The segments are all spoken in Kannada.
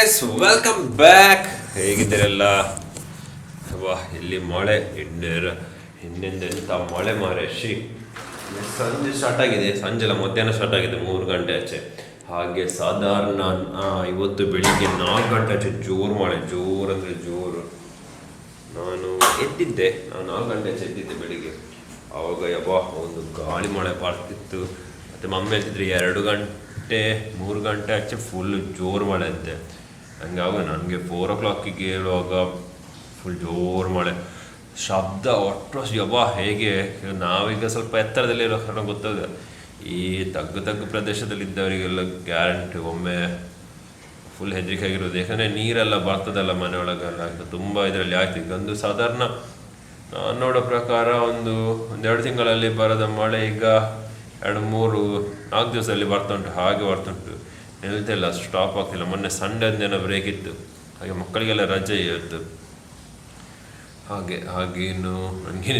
Guys, welcome back. ಹೇಗಿದ್ದೀರಲ್ಲ? ವಾ, ಇಲ್ಲಿ ಮಳೆ ಹಿಂದಿಂದ ಎಂಥ ಮಳೆ ಮಾರೆ. ಸಂಜೆ ಸ್ಟಾರ್ಟ್ ಆಗಿದೆ, ಸಂಜೆಲ್ಲ ಮಧ್ಯಾಹ್ನ ಸ್ಟಾರ್ಟ್ ಆಗಿದೆ 3 ಗಂಟೆ ಆಚೆ. ಹಾಗೆ ಸಾಧಾರಣ ಇವತ್ತು ಬೆಳಿಗ್ಗೆ 4 ಗಂಟೆ ಆಚೆ ಜೋರು ಮಳೆ, ಜೋರು ಅಂದರೆ ಜೋರು. ನಾನು 4 ಗಂಟೆ ಆಚೆ ಎದ್ದಿದ್ದೆ ಬೆಳಿಗ್ಗೆ. ಆವಾಗ ಯಬ್ಬಾ ಒಂದು ಗಾಳಿ ಮಳೆ ಬರ್ತಿತ್ತು. ಮತ್ತು ಮಮ್ಮಿ ಹೇಳ್ತಿದ್ರು 2 ಗಂಟೆ 3 ಗಂಟೆ ಆಚೆ ಫುಲ್ ಜೋರು ಮಳೆ ಅಂತೆ. ಹಂಗಾಗಿ ನನಗೆ 4 o'clock ಹೇಳುವಾಗ ಫುಲ್ ಜೋರು ಮಳೆ, ಶಬ್ದ ಒಟ್ಟು ಯಬ್ಬಾ ಹೇಗೆ. ನಾವೀಗ ಸ್ವಲ್ಪ ಎತ್ತರದಲ್ಲಿರೋ ಕಾರಣ ಗೊತ್ತಾಗ, ಈ ತಗ್ಗು ಪ್ರದೇಶದಲ್ಲಿದ್ದವರಿಗೆಲ್ಲ ಗ್ಯಾರಂಟಿ ಒಮ್ಮೆ ಫುಲ್ ಹೆದರಿಕೆ ಆಗಿರೋದು. ಯಾಕಂದರೆ ನೀರೆಲ್ಲ ಬರ್ತದಲ್ಲ ಮನೆಯೊಳಗೆಲ್ಲ, ತುಂಬ ಇದರಲ್ಲಿ ಆಯ್ತು. ಈಗ ಒಂದು ಸಾಧಾರಣ ನಾನು ನೋಡೋ ಪ್ರಕಾರ ಒಂದು 2 ತಿಂಗಳಲ್ಲಿ ಬರದ ಮಳೆ ಈಗ 2-3-4 ದಿವಸದಲ್ಲಿ ಬರ್ತುಂಟು. ಹಾಗೆ ಬರ್ತುಂಟು, ನಿಲ್ತಿಲ್ಲ, ಸ್ಟಾಪ್ ಆಗ್ತಿಲ್ಲ. ಮೊನ್ನೆ ಸಂಡೇ ಒಂದೇನೋ ಬ್ರೇಕ್ ಇತ್ತು, ಹಾಗೆ ಮಕ್ಕಳಿಗೆಲ್ಲ ರಜೆ ಇತ್ತು. ಹಾಗೆ ಇನ್ನು ನನಗೆ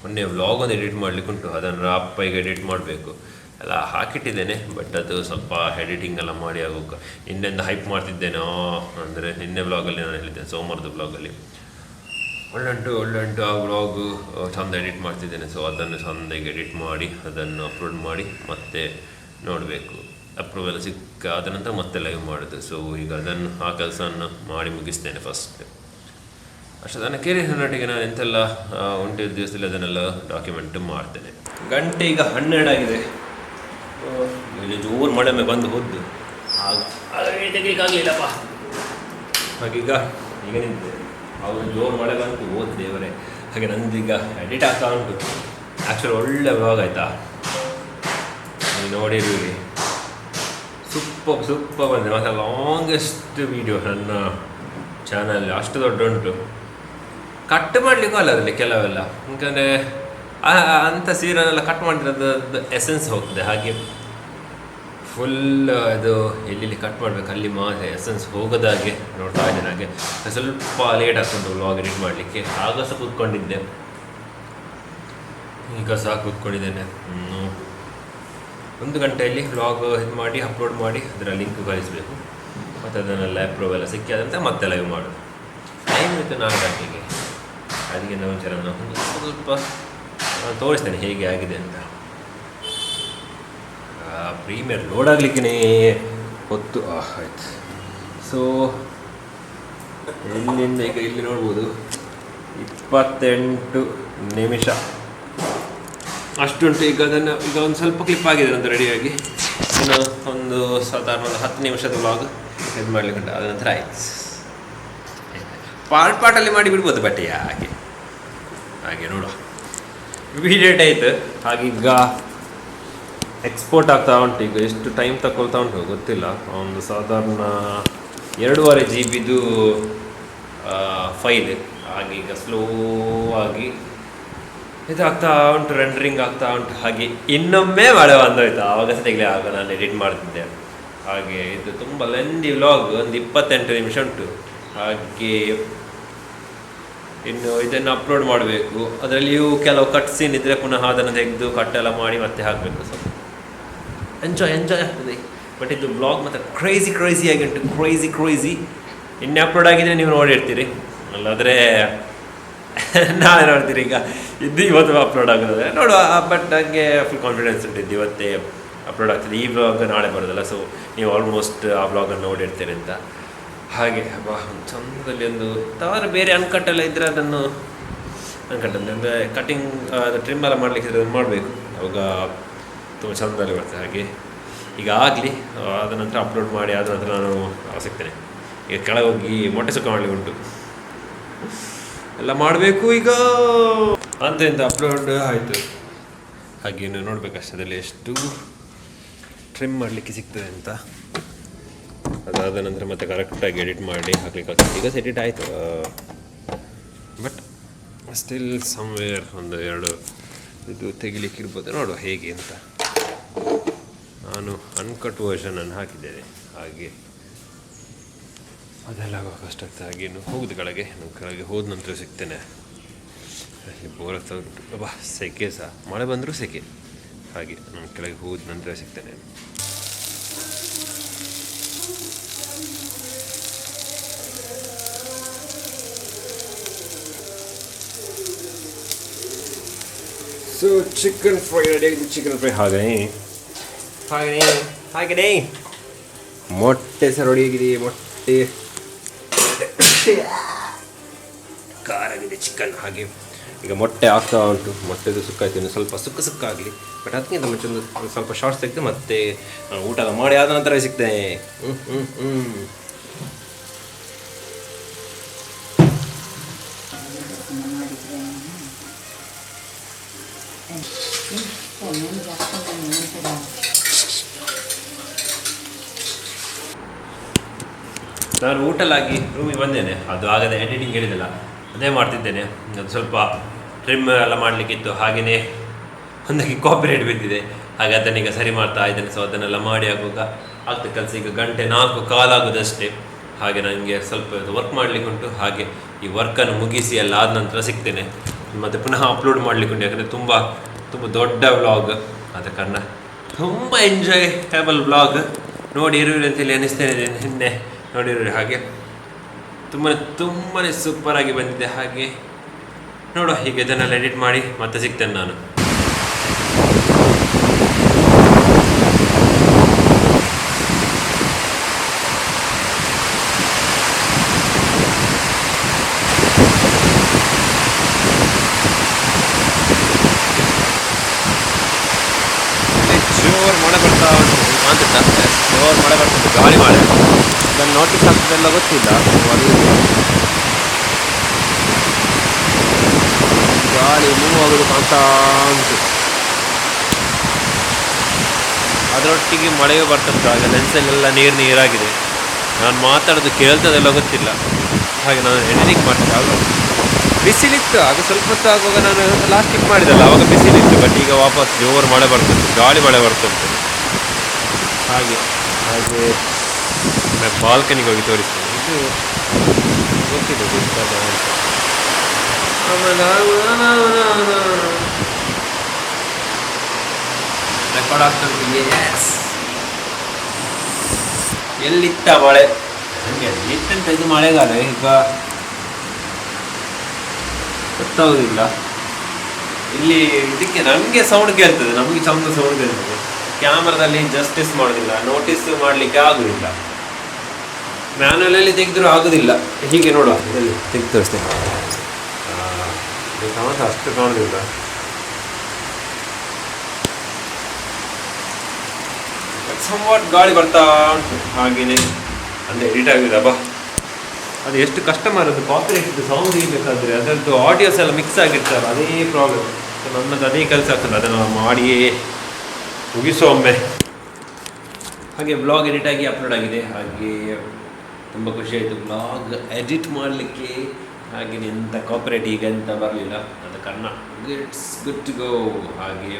ಮೊನ್ನೆ ವ್ಲಾಗ್ ಒಂದು ಎಡಿಟ್ ಮಾಡಲಿಕ್ಕೆ ಉಂಟು. ಅದನ್ನು ಅಪ್ಪಗೆ ಎಡಿಟ್ ಮಾಡಬೇಕು, ಎಲ್ಲ ಹಾಕಿಟ್ಟಿದ್ದೇನೆ. ಬಟ್ ಅದು ಸ್ವಲ್ಪ ಎಡಿಟಿಂಗ್ ಎಲ್ಲ ಮಾಡಿ ಆಗೋಕೆ ನಿನ್ನೆಂದ ಹೈಪ್ ಮಾಡ್ತಿದ್ದೇನೆ. ಅಂದರೆ ನಿನ್ನೆ ವ್ಲಾಗಲ್ಲಿ ನಾನು ಹೇಳಿದ್ದೇನೆ, ಸೋಮವಾರದ ವ್ಲಾಗಲ್ಲಿ ಒಳ್ಳೆ ಆ ವ್ಲಾಗು ಚೆಂದ ಎಡಿಟ್ ಮಾಡ್ತಿದ್ದೇನೆ. ಸೊ ಅದನ್ನು ಚೆಂದಾಗಿ ಎಡಿಟ್ ಮಾಡಿ ಅದನ್ನು ಅಪ್ಲೋಡ್ ಮಾಡಿ ಮತ್ತೆ ನೋಡಬೇಕು. ಅಪ್ರೂವಲ್ ಸಿಕ್ಕಾದ ನಂತರ ಮತ್ತೆ ಲೈವ್ ಮಾಡೋದು. ಸೊ ಈಗ ಅದನ್ನು ಆ ಕೆಲಸವನ್ನು ಮಾಡಿ ಮುಗಿಸ್ತೇನೆ ಫಸ್ಟ್. ಅಷ್ಟೊಂದು ನಟಿಗೆ ನಾನು ಎಂತೆಲ್ಲ ಉಂಟಿದ್ದ ದಿವಸದಲ್ಲಿ ಅದನ್ನೆಲ್ಲ ಡಾಕ್ಯುಮೆಂಟ್ ಮಾಡ್ತೇನೆ. ಗಂಟೆ ಈಗ 12 ಆಗಿದೆ. ಇಲ್ಲಿ ಜೋರು ಮಳೆ ಬಂದು ಹೋದ್ದು, ಆಗ ತೆಗಿಲಿಕ್ಕಾಗಲಿಲ್ಲಪ್ಪ. ಹಾಗೀಗ ನಿಂತೆ, ಅವರು ಜೋರು ಮಳೆ ಬಂತು, ಓದ್ ದೇವರೇ. ಹಾಗೆ ನಂದೀಗ ಎಡಿಟ್ ಆಗ್ತಾ ಉಂಟು. ಆ್ಯಕ್ಚುಲಿ ಒಳ್ಳೆ ವ್ಲಾಗ್ ಆಯಿತಾ, ನೀವು ನೋಡಿರುವಿರಿ. ಸೂಪರ್ ಬಂದೆ. ಮತ್ತು ಲಾಂಗೆಸ್ಟ್ ವೀಡಿಯೋ ನನ್ನ ಚಾನಲ್, ಅಷ್ಟು ದೊಡ್ಡ ಉಂಟು. ಕಟ್ ಮಾಡಲಿಕ್ಕೂ ಅಲ್ಲ ಅದರಲ್ಲಿ ಕೆಲವೆಲ್ಲ, ಯಾಕಂದರೆ ಅಂಥ ಸೀರೆನೆಲ್ಲ ಕಟ್ ಮಾಡಿರೋದು ಎಸೆನ್ಸ್ ಹೋಗ್ತದೆ. ಹಾಗೆ ಫುಲ್ ಅದು ಎಲ್ಲಿ ಕಟ್ ಮಾಡಬೇಕು ಅಲ್ಲಿ ಮಾತ್ರ ಎಸೆನ್ಸ್ ಹೋಗೋದಾಗೆ ನೋಡ್ತಾ ಇದ್ದೇನೆ. ಹಾಗೆ ಸ್ವಲ್ಪ ಲೇಟ್ ಆಗ್ತುಂಟು ವ್ಲಾಗ್ ಎಡಿಟ್ ಮಾಡಲಿಕ್ಕೆ. ಆಗ ಸಹ ಕೂತ್ಕೊಂಡಿದ್ದೆ, ಈಗ ಸಹ ಕೂತ್ಕೊಂಡಿದ್ದೇನೆ. 1 ಗಂಟೆಯಲ್ಲಿ ವ್ಲಾಗ್ ಇದು ಮಾಡಿ ಅಪ್ಲೋಡ್ ಮಾಡಿ ಅದರ ಲಿಂಕ್ ಕಳಿಸಬೇಕು. ಮತ್ತು ಅದನ್ನೆಲ್ಲ ಅಪ್ರೂವ್ ಸಿಕ್ಕಿ ಆದಂತೆ ಮತ್ತೆ ಲೈವ್ ಮಾಡೋದು. ಟೈಮ್ ಇತ್ತು 4 ಗಂಟೆಗೆ. ಅದಕ್ಕೆ ನಾವು ಸ್ವಲ್ಪ ತೋರಿಸ್ತೇನೆ ಹೇಗೆ ಆಗಿದೆ ಅಂತ. ಪ್ರೀಮಿಯರ್ ಲೋಡ್ ಆಗಲಿಕ್ಕೇ ಹೊತ್ತು ಆಯ್ತು. ಸೊ ಎಲ್ಲಿಂದ ಈಗ ಇಲ್ಲಿ ನೋಡ್ಬೋದು 28 ನಿಮಿಷ ಅಷ್ಟುಂಟು. ಈಗ ಅದನ್ನು ಈಗ ಒಂದು ಸ್ವಲ್ಪ ಕ್ಲಿಪ್ ಆಗಿದೆ ಅಂತ ರೆಡಿಯಾಗಿ. ಇನ್ನು ಒಂದು ಸಾಧಾರಣ 10 ನಿಮಿಷದ ವ್ಲಾಗ್ ಇದು ಮಾಡಲಿಕ್ಕೆ ಉಂಟು. ಅದ ನಂತರ ಆಯ್ತು, ಪಾರ್ಟಲ್ಲಿ ಮಾಡಿ ಬಿಡ್ಬೋದು. ಬಟ್ ಹಾಗೆ ನೋಡುವ, ಇಮಿಡಿಯೇಟ್ ಆಯಿತು. ಹಾಗೀಗ ಎಕ್ಸ್ಪೋರ್ಟ್ ಆಗ್ತಾ ಉಂಟು. ಈಗ ಎಷ್ಟು ಟೈಮ್ ತಗೊಳ್ತಾ ಉಂಟು ಗೊತ್ತಿಲ್ಲ. ಒಂದು ಸಾಧಾರಣ 2.5 GB ಫೈಲ್. ಹಾಗೆ ಈಗ ಸ್ಲೋ ಆಗಿ ಇದಾಗ್ತಾ ಉಂಟು, ರೆಂಡರಿಂಗ್ ಆಗ್ತಾ ಉಂಟು. ಹಾಗೆ ಇನ್ನೊಮ್ಮೆ ಮಳೆ ಬಂದೋಯ್ತು, ಆವಾಗ ಸತಿಗೆ ಆಗ ನಾನು ಎಡಿಟ್ ಮಾಡ್ತಿದ್ದೆ. ಹಾಗೆ ಇದು ತುಂಬ ಲೆಂದಿ ವ್ಲಾಗ್, ಒಂದು 28 ನಿಮಿಷ ಉಂಟು. ಹಾಗೆ ಇನ್ನು ಇದನ್ನು ಅಪ್ಲೋಡ್ ಮಾಡಬೇಕು. ಅದರಲ್ಲಿಯೂ ಕೆಲವು ಕಟ್ ಸೀನ್ ಇದ್ದರೆ ಪುನಃ ಅದನ್ನು ತೆಗೆದು ಕಟ್ಟೆಲ್ಲ ಮಾಡಿ ಮತ್ತೆ ಹಾಕಬೇಕು. ಸ್ವಲ್ಪ ಎಂಜಾಯ್ ಆಗ್ತದೆ. ಬಟ್ ಇದು ವ್ಲಾಗ್ ಮತ್ತು ಕ್ರೇಜಿ ಆಗಿ ಉಂಟು, ಕ್ರೇಜಿ. ಇನ್ನೇ ಅಪ್ಲೋಡ್ ಆಗಿದ್ರೆ ನೀವು ನೋಡಿರ್ತೀರಿ, ಅಲ್ಲಾದರೆ ನಾಳೆ ನೋಡ್ತೀರಿ. ಈಗ ಇವತ್ತು ಅಪ್ಲೋಡ್ ಆಗೋದಾದ್ರೆ ನೋಡುವ. ಬಟ್ ನನಗೆ ಫುಲ್ ಕಾನ್ಫಿಡೆನ್ಸ್ ಉಂಟು ಇವತ್ತೇ ಅಪ್ಲೋಡ್ ಆಗ್ತದೆ. ಈ ವ್ಲಾಗ್ ನಾಳೆ ಬರೋದಲ್ಲ, ಸೊ ನೀವು ಆಲ್ಮೋಸ್ಟ್ ಆ ವ್ಲಾಗನ್ನು ನೋಡಿರ್ತೀರಿ ಅಂತ. ಹಾಗೆ ಒಂದು ಚಂದದಲ್ಲಿ ಒಂದು ತಾವರೆ ಬೇರೆ ಅನ್ಕಟ್ಟೆಲ್ಲ ಇದ್ದರೆ ಅದನ್ನು ಅಂದರೆ ಕಟಿಂಗ್ ಟ್ರಿಮ್ ಎಲ್ಲ ಮಾಡಲಿಕ್ಕೆ ಅದನ್ನು ಮಾಡಬೇಕು. ಅವಾಗ ತುಂಬ ಚಂದಲ್ಲಿ ಬರ್ತದೆ. ಹಾಗೆ ಈಗ ಆಗಲಿ, ಅದ ನಂತರ ಅಪ್ಲೋಡ್ ಮಾಡಿ ಆದ ನಂತರ ನಾನು ಸಿಗ್ತೇನೆ. ಈಗ ಕೆಳಗೆ ಹೋಗಿ ಮೊಟ್ಟೆ ಸುಕ್ಕ ಮಾಡಲಿಕ್ಕೆ ಉಂಟು, ಎಲ್ಲ ಮಾಡಬೇಕು ಈಗ ಅಂತ ಅಪ್ಲೋಡ್ ಆಯಿತು. ಹಾಗೆ ನೀವು ನೋಡಬೇಕಷ್ಟೇ ಅದರಲ್ಲಿ ಎಷ್ಟು ಟ್ರಿಮ್ ಮಾಡಲಿಕ್ಕೆ ಸಿಗ್ತದೆ ಅಂತ. ಅದಾದ ನಂತರ ಮತ್ತೆ ಕರೆಕ್ಟಾಗಿ ಎಡಿಟ್ ಮಾಡಿ ಹಾಕ್ಲಿಕ್ಕೆ ಆಗ್ತದೆ. ಈಗ ಎಡಿಟ್ ಆಯಿತು, ಬಟ್ ಸ್ಟಿಲ್ ಸಮ್ವೇರ್ 1-2 ಇದು ತೆಗಿಲಿಕ್ಕೆ ಇರ್ಬೋದು. ನೋಡುವ ಹೇಗೆ ಅಂತ. ನಾನು ಅನ್ಕಟ್ ವರ್ಷನನ್ನು ಹಾಕಿದ್ದೇನೆ. ಹಾಗೆ ಅದೆಲ್ಲ ಕಷ್ಟ ಆಗ್ತದೆ. ಹಾಗೆ ಇನ್ನು ಹೋಗುದು ಕೆಳಗೆ. ನಾನು ಕೆಳಗೆ ಹೋದ ನಂತರ ಸಿಗ್ತೇನೆ. ಬೋರ್ ಆಗ್ತಾ ಉಂಟು, ಸೆಕೆ ಸಹ, ಮಳೆ ಬಂದರೂ ಸೆಕೆ. ಹಾಗೆ ನಾನು ಕೆಳಗೆ ಹೋದ ನಂತರ ಸಿಗ್ತೇನೆ. ಸೊ ಚಿಕನ್ ಫ್ರೈ ರೆಡಿ ಆಗಿದೆ. ಚಿಕನ್ ಫ್ರೈ ಹಾಗೆಯೇ ಮೊಟ್ಟೆ ಸಹ ರೆಡಿ ಆಗಿದೆ. ಮೊಟ್ಟೆ ಖಾರಾಗಿದೆ ಚಿಕನ್. ಹಾಗೆ ಈಗ ಮೊಟ್ಟೆ ಆಗ್ತಾ ಉಂಟು. ಮೊಟ್ಟೆದು ಸುಕ್ಕಾಯ್ತು, ಇನ್ನು ಸ್ವಲ್ಪ ಸುಕ್ಕ ಆಗಲಿ. ಬಟ್ ಅದಕ್ಕಿಂತ ಮುಂಚೆ ಒಂದು ಸ್ವಲ್ಪ ಶಾರ್ಟ್ಸ್ ತೆಗೆದು ಮತ್ತೆ ನಾನು ಊಟ ಮಾಡಿ ಆದ ನಂತರ ಸಿಗ್ತೇನೆ. ನಾನು ಊಟಲಾಗಿ ರೂಮಿಗೆ ಬಂದೇನೆ. ಅದು ಆಗದೆ ಎಡಿಟಿಂಗ್ ಹೇಳಿದಲ್ಲ, ಅದೇ ಮಾಡ್ತಿದ್ದೇನೆ. ಅದು ಸ್ವಲ್ಪ ಟ್ರಿಮ್ ಎಲ್ಲ ಮಾಡಲಿಕ್ಕಿತ್ತು. ಹಾಗೆಯೇ ಒಂದಕ್ಕೆ ಕಾಪಿರೈಟ್ ಬಿದ್ದಿದೆ, ಹಾಗೆ ಅದನ್ನೀಗ ಸರಿ ಮಾಡ್ತಾ ಇದ್ದೇನೆ. ಸೊ ಅದನ್ನೆಲ್ಲ ಮಾಡಿ ಆಗುವಾಗ ಆಗ್ತದೆ ಕೆಲಸ. ಈಗ 4:15 ಆಗೋದಷ್ಟೇ. ಹಾಗೆ ನನಗೆ ಸ್ವಲ್ಪ ವರ್ಕ್ ಮಾಡಲಿಕ್ಕೆ ಉಂಟು. ಹಾಗೆ ಈ ವರ್ಕನ್ನು ಮುಗಿಸಿ ಎಲ್ಲ ಆದ ನಂತರ ಸಿಗ್ತೇನೆ. ಮತ್ತು ಪುನಃ ಅಪ್ಲೋಡ್ ಮಾಡಲಿಕ್ಕೆ ಉಂಟು. ಯಾಕಂದರೆ ತುಂಬ ದೊಡ್ಡ ವ್ಲಾಗ್ ಆದ ಕಾರಣ ತುಂಬ ಎಂಜಾಯಬಲ್ ವ್ಲಾಗ್. ನೋಡಿರುವಿರಿ ಅಂತೇಳಿ ಅನ್ನಿಸ್ತೇನೆ. ಹಿಂದೆ ನೋಡಿರಿ, ಹಾಗೆ ತುಂಬಾ ಸೂಪರಾಗಿ ಬಂದಿದೆ. ಹಾಗೆ ನೋಡುವ, ಹೀಗೆ ಇದನ್ನೆಲ್ಲ ಎಡಿಟ್ ಮಾಡಿ ಮತ್ತೆ ಸಿಗ್ತೇನೆ ನಾನು. ಜೋರು ಮಳೆ ಬರ್ತಾ ಉಂಟು ಅಂತ, ಜೋರು ಮಳೆ ಬರ್ತದೆ, ಗಾಳಿ ಮಳೆ. ಅದನ್ನು ನೋಟಿಸ್ ಆಗ್ತದೆಲ್ಲ ಗೊತ್ತಿಲ್ಲ. ಗಾಳಿ ಮೂವ್ ಆಗೋದು ಕಾಣ್ತಾ ಉಂಟು. ಅದರೊಟ್ಟಿಗೆ ಮಳೆಯೂ ಬರ್ತದೆ. ಹಾಗೆ ಲೆನ್ಸಲ್ಲೆಲ್ಲ ನೀರಾಗಿದೆ. ನಾನು ಮಾತಾಡೋದು ಕೇಳ್ತದೆಲ್ಲ ಗೊತ್ತಿಲ್ಲ. ಹಾಗೆ ನಾನು ಎಡಿಟಿಂಗ್ ಮಾಡ್ತೇನೆ. ಆಗ ಬಿಸಿಲಿತ್ತು, ಆಗ ಸ್ವಲ್ಪ ಹೊತ್ತು ಆಗುವಾಗ ನಾನು ಲಾಸ್ಟಿಗೆ ಮಾಡಿದಲ್ಲ, ಆವಾಗ ಬಿಸಿಲಿತ್ತು. ಬಟ್ ಈಗ ವಾಪಸ್ ಜೋರು ಮಳೆ ಬರ್ತದೆ, ಗಾಳಿ ಮಳೆ ಬರ್ತಂತೆ. ಹಾಗೆ ಬಾಲ್ಕನಿಗೆ ಹೋಗಿ ತೋರಿಸ್ತೇನೆ. ಇದು ಗೊತ್ತಿದೆ ರೆಕಾರ್ಡ್ ಆಗ್ತದೆ. ಎಲ್ಲಿತ್ತ ಮಳೆ? ನನಗೆ ಎಲ್ಲಿತ್ತಂತ ಇದು ಮಳೆಗಾಲ ಈಗ ಗೊತ್ತಾಗೋದಿಲ್ಲ. ಇಲ್ಲಿ ಇದಕ್ಕೆ ನಮಗೆ ಸೌಂಡ್ ಕೇಳ್ತದೆ, ನಮಗೆ ಚಂದ ಸೌಂಡ್ ಕೇಳ್ತದೆ. ಕ್ಯಾಮ್ರಾದಲ್ಲಿ ಜಸ್ಟಿಸ್ ಮಾಡೋದಿಲ್ಲ, ನೋಟಿಸ್ ಮಾಡಲಿಕ್ಕೆ ಆಗೋದಿಲ್ಲ. ಮ್ಯಾನುವಲಲ್ಲಿ ತೆಗೆದರೂ ಆಗೋದಿಲ್ಲ. ಹೀಗೆ ನೋಡುವ, ಇದರಲ್ಲಿ ತೆಗೆದು ತೋರಿಸ್ತೇನೆ. ಮಾತ್ರ ಅಷ್ಟು ಕಾಣೋದಿಲ್ಲ. ಸಂವಾಟ್ ಗಾಳಿ ಬರ್ತಾ ಉಂಟು. ಹಾಗೆಯೇ ಅಂದರೆ ಎಡಿಟ್ ಆಗಿದೆ. ಅದು ಎಷ್ಟು ಕಸ್ಟಮರ್ ಅದು ಕಾಪಿರೈಟ್ ಸೌಂಡ್ ಇರಬೇಕಾದ್ರೆ ಅದರದ್ದು ಆಡಿಯೋಸ್ ಎಲ್ಲ ಮಿಕ್ಸ್ ಆಗಿರ್ತಾರೆ, ಅದೇ ಪ್ರಾಬ್ಲಮ್. ನನ್ನದು ಅದೇ ಕೆಲಸ ಆಗ್ತದೆ. ಅದನ್ನು ಮಾಡಿಯೇ ಮುಗಿಸೋ ಒಮ್ಮೆ. ಹಾಗೆ ಬ್ಲಾಗ್ ಎಡಿಟ್ ಆಗಿ ಅಪ್ಲೋಡ್ ಆಗಿದೆ. ಹಾಗೆ ತುಂಬ ಖುಷಿ ಆಯಿತು ಬ್ಲಾಗ್ ಎಡಿಟ್ ಮಾಡಲಿಕ್ಕೆ. ಹಾಗೆ ಎಂಥ ಕಾಪಿರೈಟ್ ಈಗ ಎಂತ ಬರಲಿಲ್ಲ, ಅದು ಕಾರಣ ಇಟ್ಸ್ ಗುಡ್ ಟು ಗೋ. ಹಾಗೆ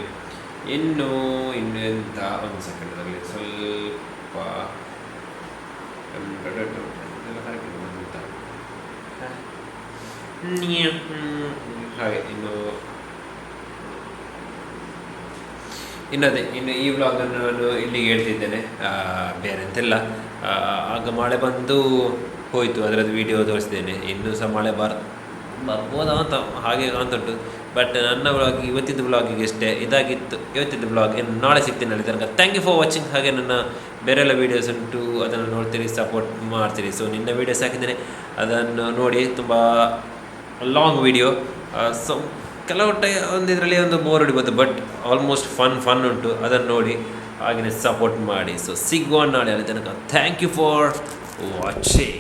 ಇನ್ನು ಎಂತ ಒಂದು ಸೆಕೆಂಡ್ ಆಗಲಿ ಸ್ವಲ್ಪ ಹಾಗೆ ಇನ್ನು ಈ ವ್ಲಾಗನ್ನು ನಾನು ಇಲ್ಲಿಗೆ ಹೇಳ್ತಿದ್ದೇನೆ. ಬೇರೆ ಎಂತೆಲ್ಲ. ಆಗ ಮಳೆ ಬಂದು ಹೋಯಿತು, ಅದರದ್ದು ವಿಡಿಯೋ ತೋರಿಸಿದ್ದೇನೆ. ಇನ್ನೂ ಸಹ ಮಳೆ ಬರ್ಬೋದಾ ಅಂತ ಹಾಗೆ ಕಾಣ್ತುಂಟು. ಬಟ್ ನನ್ನ ವ್ಲಾಗ್ ಇವತ್ತಿದ್ದು ವ್ಲಾಗಿಗೆ ಅಷ್ಟೇ ಇದಾಗಿತ್ತು. ಇವತ್ತಿದ್ದು ವ್ಲಾಗ್ ಇನ್ನು ನಾಳೆ ಸಿಗ್ತೀನಿ ಅಲ್ಲಿ ತನಕ. Thank you for watching. ಹಾಗೆ ನನ್ನ ಬೇರೆಲ್ಲ ವೀಡಿಯೋಸ್ ಉಂಟು, ಅದನ್ನು ನೋಡ್ತೀರಿ, ಸಪೋರ್ಟ್ ಮಾಡ್ತೀರಿ. ಸೊ ನಿನ್ನ ವೀಡಿಯೋಸ್ ಹಾಕಿದ್ದೇನೆ, ಅದನ್ನು ನೋಡಿ. ತುಂಬ ಲಾಂಗ್ ವೀಡಿಯೋ. ಸೊ ಕೆಲವು ಒಂದಿದ್ರಲ್ಲಿ ಒಂದು ಬೋರ್ ಹೊಡಿಬೋದು, ಬಟ್ ಆಲ್ಮೋಸ್ಟ್ ಫನ್ ಉಂಟು. ಅದನ್ನು ನೋಡಿ ಹಾಗೆಯೇ ಸಪೋರ್ಟ್ ಮಾಡಿ. ಸೊ ಸಿಗುವ ನಾಳೆ ಅಲ್ಲಿ ತನಕ. Thank you for watching.